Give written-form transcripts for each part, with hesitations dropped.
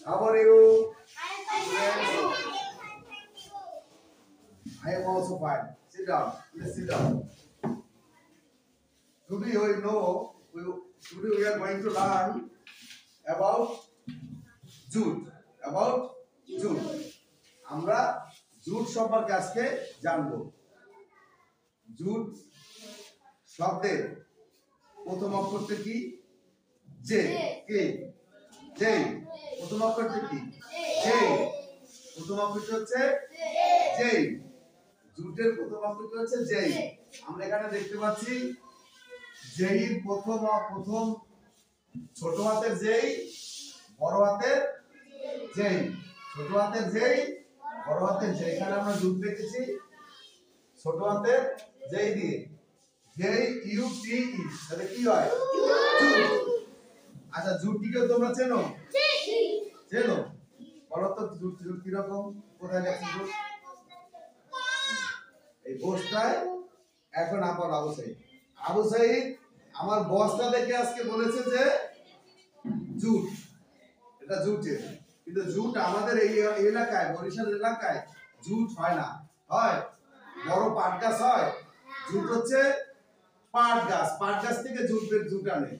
How are you? I am also fine. Sit down. Let's sit down. Today you know, today we are going to learn about jute. About jute. আমরা jute সম্পর্কে আজকে জানবো। Jute শব্দের প্রথম অক্ষরটি কি? J. কে? J. প্রথম অক্ষরটি কি? J. প্রথম অক্ষরটি হচ্ছে জে। জুটের প্রথম অক্ষরটি হচ্ছে জে। আমরা এখানে দেখতে পাচ্ছি জেইর প্রথম ছোট হাতের জেই, বড় হাতের জেই। ছোট হাতের জেই, বড় হাতের জেই। এখানে আমরা জুট দেখেছি ছোট হাতের জেই দিয়ে। জেই ইউ টি ই, তাহলে কি হয়? জুট। আচ্ছা, জুটটিকে তোমরা চেনো? চেনো? বলো তো জুট কি রকম? কোথায় লেখা জুট? এই বস্তায়। এখন আপন আবু সাইদ আমার বস্তা দেখে আজকে বলেছে যে জুট, এটা জুটের। কিন্তু জুট আমাদের এই এলাকায়, বরিশাল এলাকায় জুট হয় না। হয় বড় পাট গাছ হয়। জুট হচ্ছে পাট গাছ। পাট গাছ থেকে জুট আনে।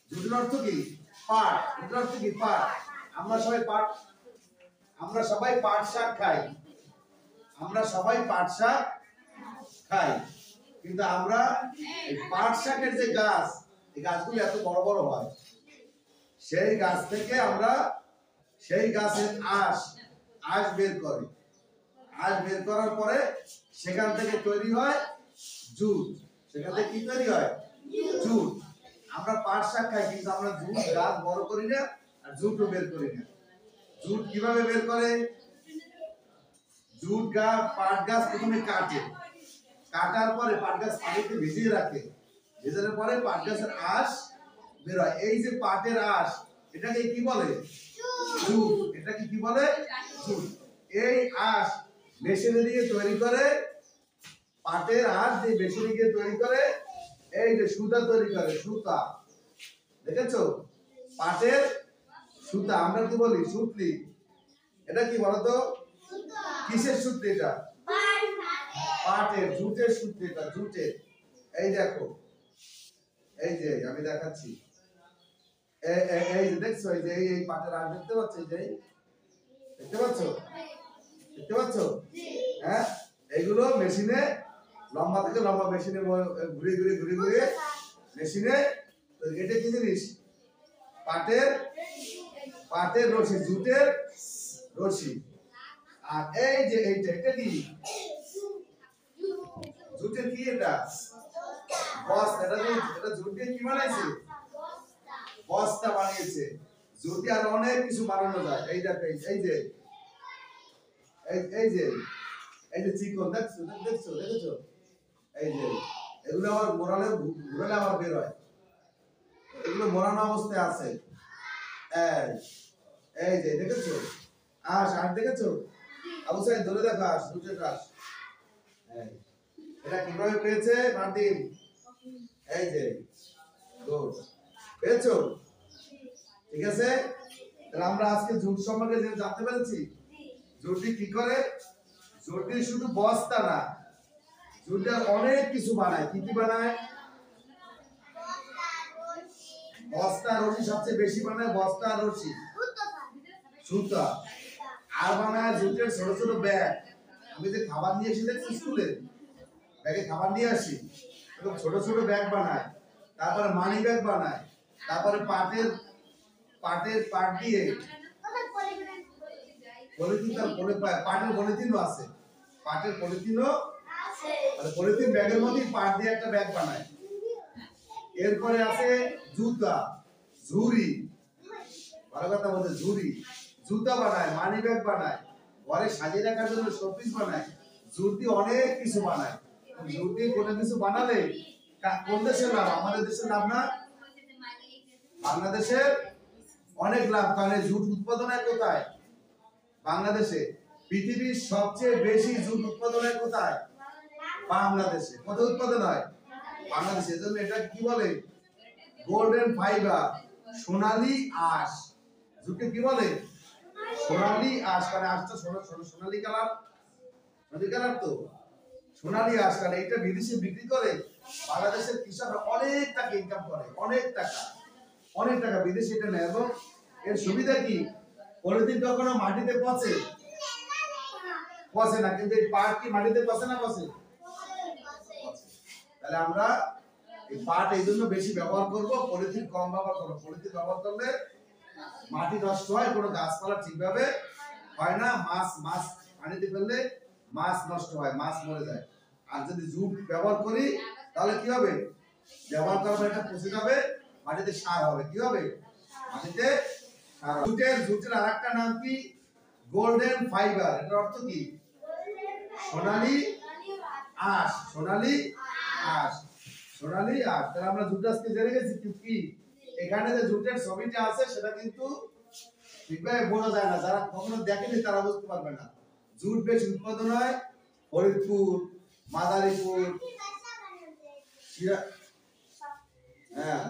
জুটের অর্থ কি? পাট। এটার অর্থ কি? পাট। আমরা সবাই পাট শাক খাই। আমরা সবাই পাট শাক খাই। কিন্তু আমরা এই পাট শাকের যে গাছ, এই গাছগুলো এত বড় বড় হয়, সেই গাছ থেকে আমরা সেই গাছের আঁশ বের করি। আঁশ বের করার পরে সেখান থেকে তৈরি হয় জুট। সেখান থেকে কি তৈরি হয়? জুট। আমরা পাট শাক খাই, কিন্তু আমরা জুট গাছ বড় করি না, আর জুটও বের করি না। জুট কিভাবে বের করে? জুট গাছ, পাট গাছ প্রথমে কাটে। কাটার পরে পাট গাছ পানিতে ভিজিয়ে রাখে। ভেজানোর পরে পাট গাছের আঁশ বের হয়। এই যে পাটের আঁশ, এটাকে কি বলে? জুট। এটাকে কি বলে? জুট। এই আঁশ মেশিনে দিয়ে তৈরি করে। পাটের আঁশ দিয়ে মেশিনে দিয়ে তৈরি করে এই যে সুতা তৈরি করে। সুতা দেখেছো? পাটের সুতা আমরা কি বলি? সুতলি। এটা কি বলতো? কিসের সুতলি? এটা পাটের, জুটের সুতলি। এটা জুটের। এই দেখো, এই যে আমি দেখাচ্ছি। এই যে দেখছো, এই যে এই পাটের আঁশ দেখতে পাচ্ছ? এই যে দেখতে পাচ্ছ? দেখতে পাচ্ছ? হ্যাঁ, এইগুলো মেশিনে লম্বা থেকে লম্বা মেশিনে ঘুরে মেশিনে। এটা কি জিনিস? পাটের রশি, জুটের রশি। আর এই যে এটা কি? জুটের কি? এটা বস্তা। এটা জুট দিয়ে কি বানাইছে? বস্তা বানিয়েছে। জুট দিয়ে আর অনেক কিছু বানানো যায়। এই দেখো, এই যে চিকন দেখছো? এই যে এগুলো আবার ঘোরালে আবার বের হয়। এগুলো মোড়ানো অবস্থায় আছে। এই যে দেখেছো? আঁশ দেখেছো? আবু সাইদ ধরে দেখো আঁশ, জুটের আঁশ। এটা কিভাবে পেয়েছে মার্টিন? এই যে গুড, পেয়েছো? ঠিক আছে। তাহলে আমরা আজকে জুট সম্পর্কে যে জানতে পেরেছি, জুটটি কি করে? জুটটি শুধু বস্তা না, জুটটা অনেক কিছু বানায়। কি বানায়? বস্তা, রশি সবচেয়ে বেশি বানায়। বস্তা, রশি, সুতা। আর বানায় জুটের ছোট ছোট ব্যাগ। আমি যে খাবার নিয়ে এসে দেখছি স্কুলে, ব্যাগে খাবার নিয়ে আসি, এরকম ছোট ছোট ব্যাগ বানায়। তারপরে মানি ব্যাগ বানায়। তারপরে পাট দিয়ে পাটের পলিথিনও আছে। পাটের পলিথিনও আছে। পলিথিন ব্যাগের মধ্যে পাট দিয়ে একটা ব্যাগ বানায়। এরপরে আছে জুতা, ঝুড়ি। ভালো কথা বলতে, ঝুড়ি, জুতা বানায়, মানি ব্যাগ বানায়, ঘরে সাজিয়ে রাখার জন্য শোপিস বানায়। জুট দিয়ে অনেক কিছু বানায়। জুট দিয়ে কোনো কিছু বানালে কোন দেশের লাভ? আমাদের দেশের লাভ না? বাংলাদেশের অনেক লাভ। কারণ জুট উৎপাদন হয় কোথায়? বাংলাদেশে। পৃথিবীর সবচেয়ে বেশি জুট উৎপাদন হয় কোথায়? বাংলাদেশে। কোথায় উৎপাদন হয়? বাংলাদেশে। এজন্য এটা কি বলে? গোল্ডেন ফাইবার, সোনালী আঁশ। জুটকে কি বলে? সোনালী আঁশ। মানে আঁশটা সোনালী কালার, সোনালী কালার তো সোনালী আঁশ। কারণ এটা বিদেশে বিক্রি করে বাংলাদেশের কৃষকরা অনেক টাকা ইনকাম করে, অনেক টাকা বিদেশে এটা নেয়। এবং এর সুবিধা কি? পলিথিন কখনো মাটিতে পচে না, কিন্তু এই পাট কি মাটিতে পচে না? পচে। তাহলে আমরা এই পাট এই জন্য বেশি ব্যবহার করব, পলিথিন কম ব্যবহার করব। পলিথিন ব্যবহার করলে মাটি নষ্ট হয়, কোনো গাছপালা ঠিকভাবে হয় না, মাছ পানিতে ফেললে মাছ নষ্ট হয়, মাছ মরে যায়। আর যদি জুট ব্যবহার করি তাহলে কি হবে? ব্যবহার করার পর এটা পচে যাবে, মাটিতে সার হবে। কি হবে? মাটিতে সার হবে। জুটের আরেকটা নাম কি? Golden fibre. এটার অর্থ কি? সোনালী আঁশ। সোনালী আঁশ। তাহলে আমরা জুট আজকে জেনে গেছি কি? এখানে যে জুটের ছবিটা আছে সেটা কিন্তু ঠিকভাবে বোঝা যায় না, যারা কখনো দেখেনি তারা বুঝতে পারবে না। জুট বেশি উৎপাদন হয় ফরিদপুর, মাদারীপুর, হ্যাঁ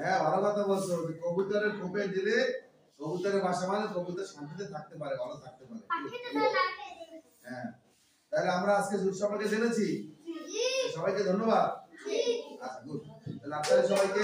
হ্যাঁ, ভালো কথা বলছো। কবুতরের খোপে দিলে কবুতরের বাসা, মানে কবুতর শান্তিতে থাকতে পারে, ভালো থাকতে পারে। হ্যাঁ, তাহলে আমরা আজকে জুট সম্পর্কে জেনেছি। সবাইকে ধন্যবাদ। আচ্ছা, গুড। তাহলে আপনারা সবাইকে